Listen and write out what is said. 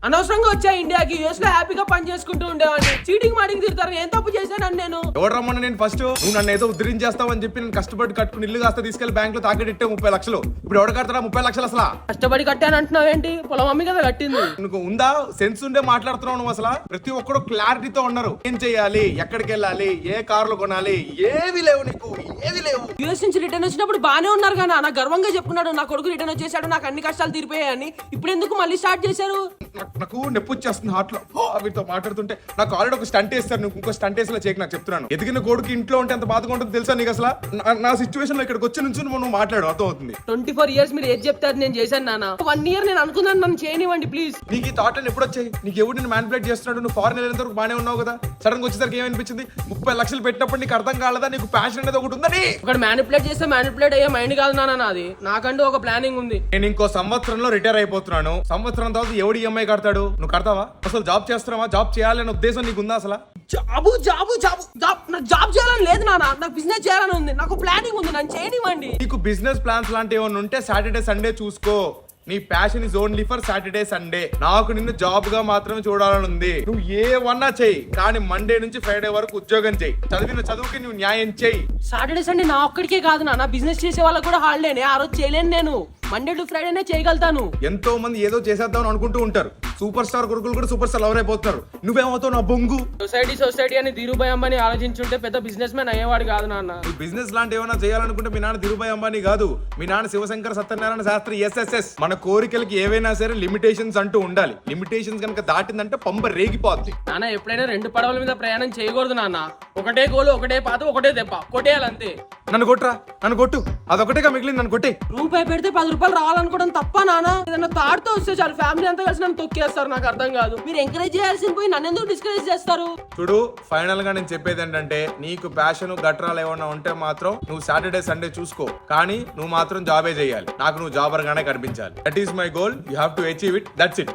అనవసరంగా వచ్చా ఇండియాకి, యూఎస్ లో హ్యాపీగా పని చేసుకుంటూ ఉండేవాడిని. చీటింగ్ మాటింగ్ తిడతారు, ఏం తప్పు చేశాను నేను? ఎవరు రమ్మన్నా నేను ఫస్ట్ నువ్వు నన్ను ఏదో ఉద్ధరించేస్తావని చెప్పి నేను కష్టపడి కట్టుకుని ఇల్లు కాస్త తీసుకెళ్లి బ్యాంక్ లో తాకట్టే 30 లక్షలు. ఇప్పుడు ఎవడ కడతారా 30 లక్షలు? అసలు కష్టపడి కట్టాను అంటున్నావు ఏంటి? పొలం అమ్మి కదా కట్టింది. నీకు ఉందా సెన్స్ ఉండే మాట్లాడుతున్నావు నువ్వు? అసలు ప్రతి ఒక్కరు క్లారిటీతో ఉన్నారు. ఏం చేయాలి, ఎక్కడికి వెళ్ళాలి, ఏ కార్లు కొనాలి, ఏవి లేవు నీకు, ఏవి లేవు. యూఎస్ నుంచి రిటర్న్ వచ్చినప్పుడు బానే ఉన్నారు కానీ నా గర్వంగా చెప్పుకున్నాడు నా కొడుకు రిటర్న్ వచ్చేసాడు, నాకు అన్ని కష్టాలు తీరిపోయాయని. ఇప్పుడు ఎందుకు మళ్ళీ స్టార్ట్ చేశారు? నాకు నొప్పి వచ్చేస్తుంది హార్ట్ లో వీటితో మాట్లాడుతుంటే. నాకు ఆల్రెడీ ఒక స్టంట్ వేస్తారు, నువ్వు ఇంకో స్టంట్ వేసేలా చేయకు. నాకు చెప్తున్నాను, ఎదిగిన కొడుకు ఇంట్లో ఉంటే ఎంత బాధగా ఉంటుందో తెలుసా నీకు? అసలు నా సిచ్యువేషన్ లో ఇక్కడికి వచ్చి నుంచి నువ్వు మాట్లాడు, అర్థం అవుతుంది. 24 years మీరు ఏది చెప్తారు నేను చేశాను నాన్న. 1 year నేను అనుకున్నాను, నన్ను చేయనివ్వండి ప్లీజ్. నీకు ఈ థాట్ ఎప్పుడు వచ్చాయి? నీకు ఎవరు నేను మ్యానిపులేట్ చేస్తున్నాడు? నువ్వు ఫారెన్ వెళ్ళేంత వరకు బాగానే ఉన్నావు కదా, సడన్ గా వచ్చేసరికి ఏమనిపించింది? 30 లక్షలు పెట్టినప్పుడు నీకు అర్థం కాలేదా నీకు ప్యాషన్ అనేది ఒకటి ఉందని? ఒకటి మ్యానిపులేట్ చేస్తే మ్యానిపులేట్ అయ్యే మైండ్ కాదు నాన్న నాది. నాకంటూ ఒక ప్లానింగ్ ఉంది. నేను ఇంకో సంవత్సరంలో రిటైర్ అయిపోతున్నాను. సంవత్సరం తర్వాత ఎవడు ఈఎంఐ కడతాడు? నువ్వు కడతావా? అసలు జాబ్ చేస్తున్నావా? జాబ్ చేయాలనే ఉద్దేశం నీకు ఉందా? అసలు నాకు జాబ్ చేయాలని లేదు నాన్న, నాకు బిజినెస్ చేయాలని ఉంది, నాకు ప్లానింగ్ ఉంది, నన్ను చేయనివ్వండి. నీకు బిజినెస్ ప్లాన్స్ లాంటివి ఏమైనా ఉంటే సాటర్డే సండే చూసుకో. నీ passion is only for Saturday Sunday. నాకు నిన్ను జాబ్ గా మాత్రమే చూడాలని ఉంది. నువ్వు ఏమన్నా చెయ్యి, కానీ మండే నుంచి ఫ్రైడే వరకు ఉద్యోగం చెయ్యి. చదివిన చదువుకి నువ్వు న్యాయం చెయ్యి. సాటర్డే సండే నా ఒక్కడికే కాదు నాన్న, బిజినెస్ చేసే వాళ్ళకి కూడా హాలిడేనే. ఆ రోజు చేయలేను నేను, మండే టు ఫ్రైడేనే చేయగలుగుతాను. ఎంతో మంది ఏదో చేసేద్దాం అనుకుంటూ ఉంటారు. సూపర్ స్టార్ కొడుకులు కూడా సూపర్ స్టార్ అయిపోతున్నారు. నువ్వేమవుతావు నా బొంగు? సొసైటీ అని ధీరుభాయ్ అంబానీ ఆలోచించుంటే పెద్ద బిజినెస్ మ్యాన్ అయ్యేవాడు కాదు నాన్న. బిజినెస్ లాంటి ఏమైనా చేయాలనుకుంటే మీ నాన్న ధీరుభాయ్ అంబానీ కాదు, మీ నాన్న శివశంకర సత్యనారాయణ శాస్త్రి SSS. మన కోరికలకి ఏవైనా సరే లిమిటేషన్స్ అంటూ ఉండాలి. లిమిటేషన్స్ కనుక దాటిందంటే పంప రేగిపోద్ది. నాన్న ఎప్పుడైనా 2 పడవల మీద ప్రయాణం చేయకూడదు నాన్న. ఒకటే గోలు, ఒకటే పాత, ఒకటే దెబ్బ, కొట్టేయాలంతే. నన్ను కొట్టురా, నన్ను కొట్టు, అదొకటేగా మిగిలింది, నన్ను కొట్టే. రూపాయి పెడితే 10 రూపాయలు రావాలనుకోవడం తప్ప నాన్న? ఏదైనా తాడుతో వస్తే చాలు ఫ్యామిలీ అంతా కలిసి నన్ను తొక్కేస్తారు. నాకు అర్థం కాదు, మీరు ఎంకరేజ్ చేయాల్సిన పోయి నన్ను ఎందుకు డిస్కరేజ్ చేస్తారు? చూడు, ఫైనల్ గా నేను చెప్పేది ఏంటంటే, నీకు ప్యాషన్ గట్రాలు ఏమన్నా ఉంటే మాత్రం నువ్వు సాటర్డే సండే చూసుకో, కానీ నువ్వు మాత్రం జాబే చేయాలి. నాకు నువ్వు జాబర్ గానే కనిపించాలి. That is my goal. You have to achieve it. That's it.